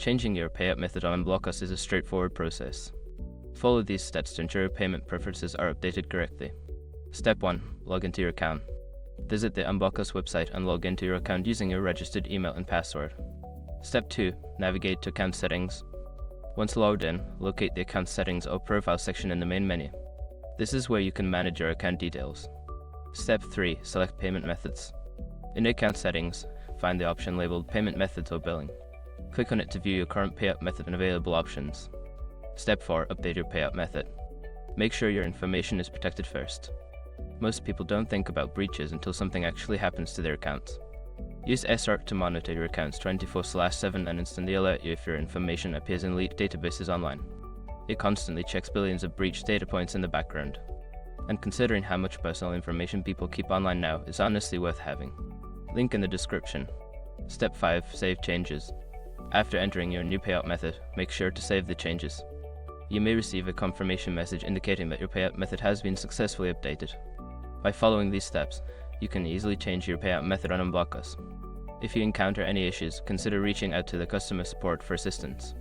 Changing your payout method on Unblock is a straightforward process. Follow these steps to ensure your payment preferences are updated correctly. Step 1. Log into your account. Visit the Unblock website and log into your account using your registered email and password. Step 2. Navigate to Account Settings. Once logged in, locate the Account Settings or Profile section in the main menu. This is where you can manage your account details. Step 3. Select Payment Methods. In the Account Settings, find the option labeled Payment Methods or Billing. Click on it to view your current payout method and available options. Step 4. Update your payout method. Make sure your information is protected first. Most people don't think about breaches until something actually happens to their accounts. Use SRC to monitor your accounts 24/7 and instantly alert you if your information appears in leaked databases online. It constantly checks billions of breached data points in the background. And considering how much personal information people keep online now, it's honestly worth having. Link in the description. Step 5. Save changes. After entering your new payout method, make sure to save the changes. You may receive a confirmation message indicating that your payout method has been successfully updated. By following these steps, you can easily change your payout method on Unblock. If you encounter any issues, consider reaching out to the customer support for assistance.